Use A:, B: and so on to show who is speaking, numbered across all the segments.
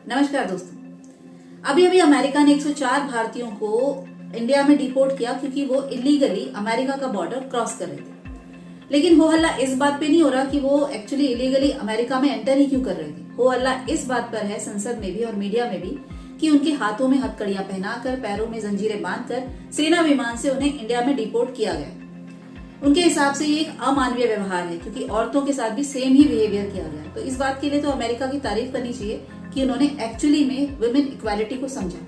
A: नमस्कार दोस्तों। अभी अभी अमेरिका ने 104 भारतीयों को इंडिया में डिपोर्ट किया क्योंकि वो इलीगली अमेरिका का बॉर्डर क्रॉस कर रहे थे। लेकिन हो हल्ला इस बात पे नहीं हो रहा कि वो एक्चुअली इलीगली अमेरिका में एंटर ही क्यों कर रहे थे। हो हल्ला इस बात पर है संसद में भी और मीडिया में भी कि उनके हाथों में हथकड़ियां पहनाकर, पैरों में जंजीरें बांधकर सेना विमान से उन्हें इंडिया में डिपोर्ट किया गया। उनके हिसाब से ये एक अमानवीय व्यवहार है क्योंकि औरतों के साथ भी सेम ही बिहेवियर किया गया। तो इस बात के लिए तो अमेरिका की तारीफ करनी चाहिए कि उन्होंने एक्चुअली में वुमेन इक्वालिटी को समझा।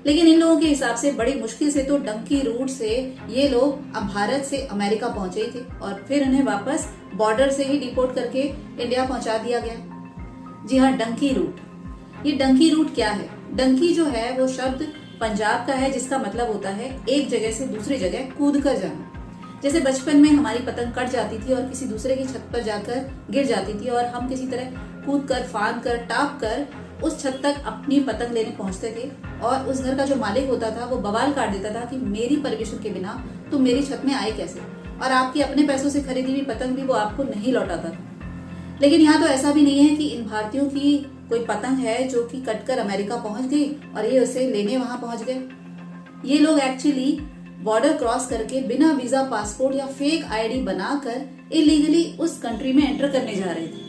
A: लेकिन इन लोगों के हिसाब से बड़ी मुश्किल से तो डंकी रूट से ये लोग अब भारत से अमेरिका पहुंचे ही थे और फिर उन्हें वापस बॉर्डर से ही डिपोर्ट करके इंडिया पहुंचा दिया गया। जी हाँ, डंकी रूट। ये डंकी रूट क्या है? डंकी जो है वो शब्द पंजाब का है जिसका मतलब होता है एक जगह से दूसरी जगह कूद कर जाना। जैसे बचपन में हमारी पतंग कट जाती थी और किसी दूसरे की छत पर जाकर गिर जाती थी और हम किसी तरह कूद कर, फांद कर, टाप कर उस छत तक अपनी पतंग लेने पहुंचते थे और उस घर का जो मालिक होता था वो बवाल काट देता था कि मेरी परमिशन के बिना तुम मेरी छत में आए कैसे, और आपकी अपने पैसों से खरीदी हुई पतंग भी वो आपको नहीं लौटाता था। लेकिन यहाँ तो ऐसा भी नहीं है कि इन भारतीयों की कोई पतंग है जो कि कटकर अमेरिका पहुंच गई और ये उसे लेने वहां पहुंच गए। ये लोग एक्चुअली बॉर्डर क्रॉस करके बिना वीजा, पासपोर्ट या फेक आईडी बनाकर इलीगली उस कंट्री में एंटर करने जा रहे थे।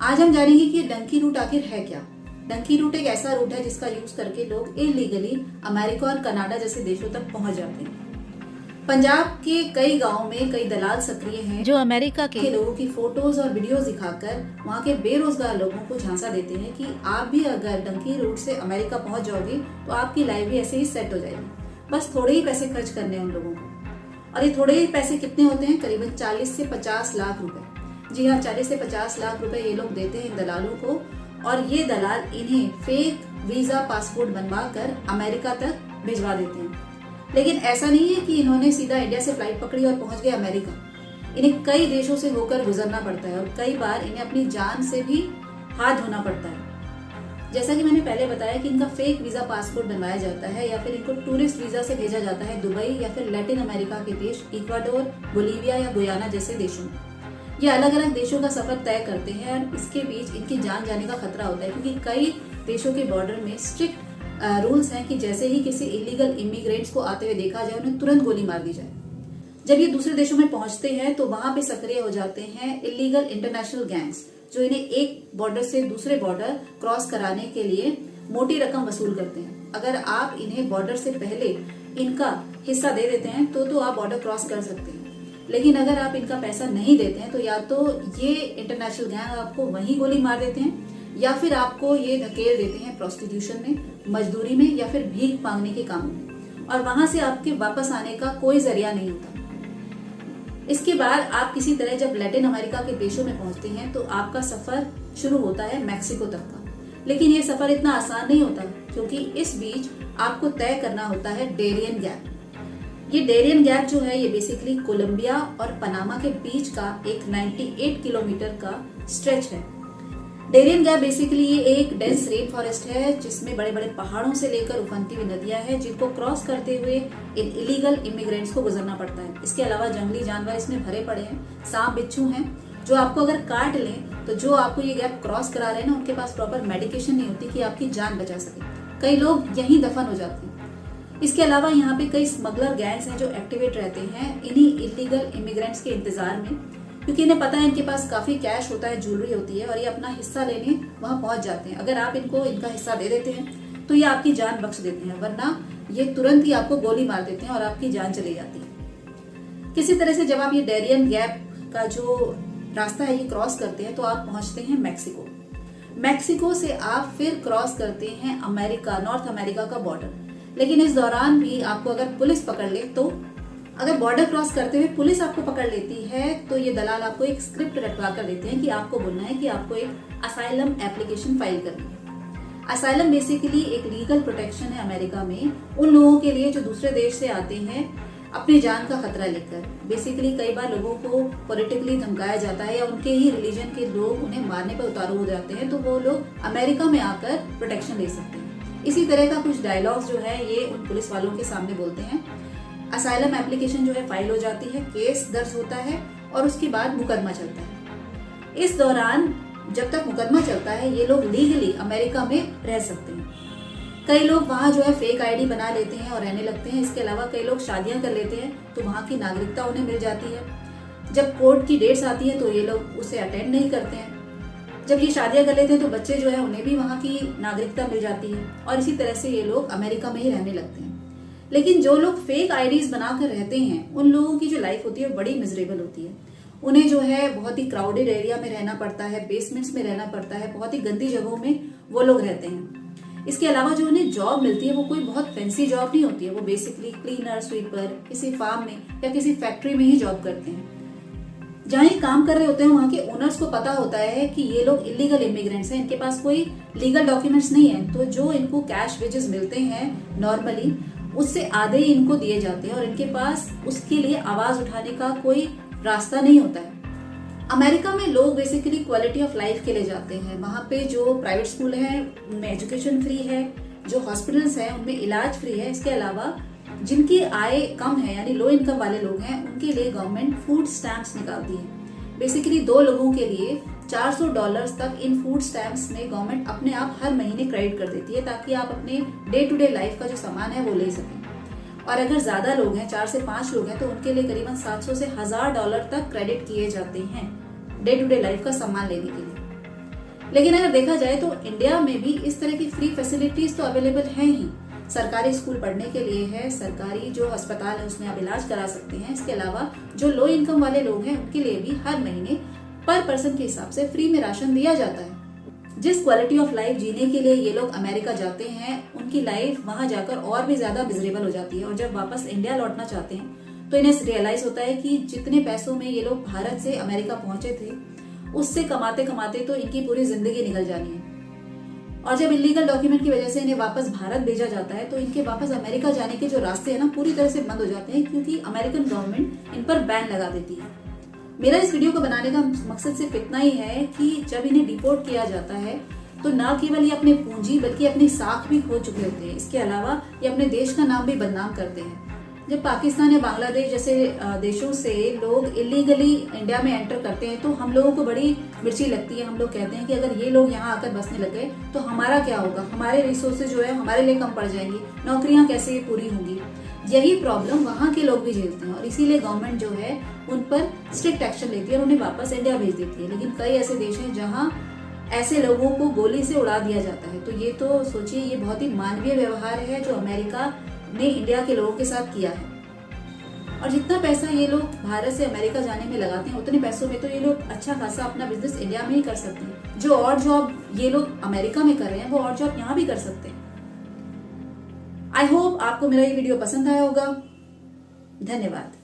A: आज हम जानेंगे कि डंकी रूट आखिर है क्या। डंकी रूट एक ऐसा रूट है जिसका यूज करके लोग इलीगली अमेरिका और कनाडा जैसे देशों तक पहुंच जाते हैं। पंजाब के कई गांवों में कई दलाल सक्रिय हैं जो अमेरिका के लोगों की फोटोज और वीडियोस दिखाकर वहां के बेरोजगार लोगों को झांसा देते हैं कि आप भी अगर डंकी रूट से अमेरिका पहुंच जाओगे तो आपकी लाइफ भी ऐसे ही सेट हो जाएगी। बस थोड़े ही पैसे खर्च करने हैं उन लोगों को। और ये थोड़े ही पैसे कितने होते हैं? करीबन 40 से 50 लाख रुपए। जी हाँ, 40 से 50 लाख रुपए ये लोग देते हैं इन दलालों को और ये दलाल इन्हें फेक वीजा, पासपोर्ट बनवा कर अमेरिका तक भिजवा देते हैं। लेकिन ऐसा नहीं है कि इन्होंने सीधा इंडिया से फ्लाइट पकड़ी और पहुंच गए अमेरिका। इन्हें कई देशों से होकर गुजरना पड़ता है और कई बार इन्हें अपनी जान से भी हाथ धोना पड़ता है। जैसा कि मैंने पहले बताया कि इनका फेक वीजा, पासपोर्ट बनवाया जाता है या फिर इनको टूरिस्ट वीजा से भेजा जाता है दुबई या फिर लैटिन अमेरिका के देश इक्वाडोर, बोलीविया या गुयाना जैसे देशों में। ये अलग अलग देशों का सफर तय करते हैं और इसके बीच इनकी जान जाने का खतरा होता है क्योंकि कई देशों के बॉर्डर में स्ट्रिक्ट रूल्स हैं कि जैसे ही किसी इलीगल इमिग्रेंट्स को आते हुए देखा जाए उन्हें तुरंत गोली मार दी जाए। जब ये दूसरे देशों में पहुंचते हैं तो वहां पे सक्रिय हो जाते हैं इलीगल इंटरनेशनल गैंग्स जो इन्हें एक बॉर्डर से दूसरे बॉर्डर क्रॉस कराने के लिए मोटी रकम वसूल करते हैं। अगर आप इन्हें बॉर्डर से पहले इनका हिस्सा दे देते हैं तो आप बॉर्डर क्रॉस कर सकते हैं। लेकिन अगर आप इनका पैसा नहीं देते हैं तो या तो ये इंटरनेशनल गैंग आपको वहीं गोली मार देते हैं या फिर आपको ये धकेल देते हैं प्रोस्टिट्यूशन में, मजदूरी में या फिर भीख मांगने के काम में, और वहां से आपके वापस आने का कोई जरिया नहीं होता। इसके बाद आप किसी तरह जब लैटिन अमेरिका के देशों में पहुंचते हैं तो आपका सफर शुरू होता है मैक्सिको तक का। लेकिन ये सफर इतना आसान नहीं होता क्योंकि इस बीच आपको तय करना होता है डेरियन गैप। ये डेरियन गैप जो है ये बेसिकली कोलंबिया और पनामा के बीच का एक 98 किलोमीटर का स्ट्रेच है। डेरियन गैप बेसिकली ये एक डेंस रेन फॉरेस्ट है जिसमें बड़े बड़े पहाड़ों से लेकर उफनती हुई नदियां हैं जिनको क्रॉस करते हुए इन इलीगल इमिग्रेंट्स को गुजरना पड़ता है। इसके अलावा जंगली जानवर इसमें भरे पड़े हैं, सांप, बिच्छू हैं जो आपको अगर काट लें तो जो आपको ये गैप क्रॉस करा रहे हैं ना उनके पास प्रॉपर मेडिकेशन नहीं होती कि आपकी जान बचा सके। कई लोग यहीं दफन हो जाते हैं। इसके अलावा यहाँ पे कई स्मगलर गैंग्स हैं जो एक्टिवेट रहते हैं इन्हीं इलीगल इमिग्रेंट्स के इंतजार में, क्योंकि इन्हें पता है इनके पास काफी कैश होता है, ज्वेलरी होती है और ये अपना हिस्सा लेने वहां पहुंच जाते हैं। अगर आप इनको इनका हिस्सा दे देते हैं तो ये आपकी जान बख्श देते हैं, वरना ये तुरंत ही आपको गोली मार देते हैं और आपकी जान चली जाती है। किसी तरह से जब आप ये डेरियन गैप का जो रास्ता है ये क्रॉस करते हैं तो आप पहुंचते हैं मैक्सिको। मैक्सिको से आप फिर क्रॉस करते हैं अमेरिका, नॉर्थ अमेरिका का बॉर्डर। लेकिन इस दौरान भी आपको अगर पुलिस पकड़ ले तो अगर बॉर्डर क्रॉस करते हुए पुलिस आपको पकड़ लेती है तो ये दलाल आपको एक स्क्रिप्ट रटवा कर देते हैं कि आपको बोलना है कि आपको एक असाइलम एप्लीकेशन फाइल करनी है। असाइलम बेसिकली एक लीगल प्रोटेक्शन है अमेरिका में उन लोगों के लिए जो दूसरे देश से आते हैं अपनी जान का खतरा लेकर। बेसिकली कई बार लोगों को पॉलिटिकली धमकाया जाता है या उनके ही रिलीजन के लोग उन्हें मारने पर उतारू हो जाते हैं तो वो लोग अमेरिका में आकर प्रोटेक्शन ले सकते हैं। इसी तरह का कुछ डायलॉग्स जो है ये उन पुलिस वालों के सामने बोलते हैं। असाइलम एप्लीकेशन जो है फाइल हो जाती है, केस दर्ज होता है और उसके बाद मुकदमा चलता है। इस दौरान जब तक मुकदमा चलता है ये लोग लीगली अमेरिका में रह सकते हैं। कई लोग वहाँ जो है फेक आईडी बना लेते हैं और रहने लगते हैं। इसके अलावा कई लोग शादियां कर लेते हैं तो वहाँ की नागरिकता उन्हें मिल जाती है। जब कोर्ट की डेट्स आती है तो ये लोग उसे अटेंड नहीं करते हैं। जब ये शादियां कर लेते हैं तो बच्चे जो है उन्हें भी वहाँ की नागरिकता मिल जाती है और इसी तरह से ये लोग अमेरिका में ही रहने लगते हैं। लेकिन जो लोग फेक आईडीज बनाकर रहते हैं उन लोगों की जो लाइफ होती है बड़ी मिजरेबल होती है। उन्हें जो है बहुत ही क्राउडेड एरिया में रहना पड़ता है, बेसमेंट्स में रहना पड़ता है, बहुत ही गंदी जगहों में वो लोग रहते हैं। इसके अलावा जो उन्हें जॉब मिलती है वो कोई बहुत फैंसी जॉब नहीं होती है। वो बेसिकली क्लीनर, स्वीपर, किसी फार्म में या किसी फैक्ट्री में ही जॉब करते हैं। जहाँ ये काम कर रहे होते हैं वहाँ के ओनर्स को पता होता है कि ये लोग इलीगल इमिग्रेंट्स हैं, इनके पास कोई लीगल डॉक्यूमेंट्स नहीं है, तो जो इनको कैश वेजेस मिलते हैं नॉर्मली उससे आधे ही इनको दिए जाते हैं और इनके पास उसके लिए आवाज उठाने का कोई रास्ता नहीं होता है। अमेरिका में लोग बेसिकली क्वालिटी ऑफ लाइफ के लिए जाते हैं। वहाँ पे जो प्राइवेट स्कूल है उनमें एजुकेशन फ्री है, जो हॉस्पिटल्स हैं उनमें इलाज फ्री है। इसके अलावा जिनकी आय कम है यानी लो इनकम वाले लोग हैं उनके लिए गवर्नमेंट फूड स्टैम्प्स निकालती है। बेसिकली 2 लोगों के लिए $400 तक इन फूड स्टैम्प्स में गवर्नमेंट अपने आप हर महीने क्रेडिट कर देती है ताकि आप अपने डे टू डे लाइफ का जो सामान है वो ले सकें। और अगर ज्यादा लोग हैं, 4 से 5 लोग हैं, तो उनके लिए करीबन $700 से $1000 तक क्रेडिट किए जाते हैं डे टू डे लाइफ का सामान लेने के लिए। लेकिन अगर देखा जाए तो इंडिया में भी इस तरह की फ्री फैसिलिटीज तो अवेलेबल है ही। सरकारी स्कूल पढ़ने के लिए है, सरकारी जो अस्पताल है उसमें आप इलाज करा सकते हैं। इसके अलावा जो लो इनकम वाले लोग हैं उनके लिए भी हर महीने पर पर्सन के हिसाब से फ्री में राशन दिया जाता है। जिस क्वालिटी ऑफ लाइफ जीने के लिए ये लोग अमेरिका जाते हैं उनकी लाइफ वहां जाकर और भी ज्यादा मिजरेबल हो जाती है और जब वापस इंडिया लौटना चाहते हैं तो इन्हें रियलाइज होता है कि जितने पैसों में ये लोग भारत से अमेरिका पहुंचे थे उससे कमाते कमाते तो इनकी पूरी जिंदगी निकल जानी है। और जब इलीगल डॉक्यूमेंट की वजह से इन्हें वापस भारत भेजा जाता है तो इनके वापस अमेरिका जाने के जो रास्ते हैं ना पूरी तरह से बंद हो जाते हैं क्योंकि अमेरिकन गवर्नमेंट इन पर बैन लगा देती है। मेरा इस वीडियो को बनाने का मकसद सिर्फ इतना ही है कि जब इन्हें डिपोर्ट किया जाता है तो न केवल ये अपने पूंजी बल्कि अपनी साख भी खो चुके होते हैं। इसके अलावा ये अपने देश का नाम भी बदनाम करते हैं। जब पाकिस्तान या बांग्लादेश जैसे देशों से लोग इलीगली इंडिया में एंटर करते हैं तो हम लोगों को बड़ी मिर्ची लगती है। हम लोग कहते हैं कि अगर ये लोग यहाँ आकर बसने लगे तो हमारा क्या होगा, हमारे रिसोर्सेज जो है हमारे लिए कम पड़ जाएंगी, नौकरियां कैसे पूरी होंगी। यही प्रॉब्लम वहाँ के लोग भी झेलते हैं और इसीलिए गवर्नमेंट जो है उन पर स्ट्रिक्ट एक्शन लेती है और उन्हें वापस इंडिया भेज देती है। लेकिन कई ऐसे देश हैं जहाँ ऐसे लोगों को गोली से उड़ा दिया जाता है। तो ये तो सोचिए, ये बहुत ही मानवीय व्यवहार है जो अमेरिका ने इंडिया के लोगों के साथ किया है। और जितना पैसा ये लोग भारत से अमेरिका जाने में लगाते हैं उतने पैसों में तो ये लोग अच्छा खासा अपना बिजनेस इंडिया में ही कर सकते हैं। जो और जॉब ये लोग अमेरिका में कर रहे हैं वो और जॉब यहाँ भी कर सकते हैं। आई होप आपको मेरा ये वीडियो पसंद आया होगा। धन्यवाद।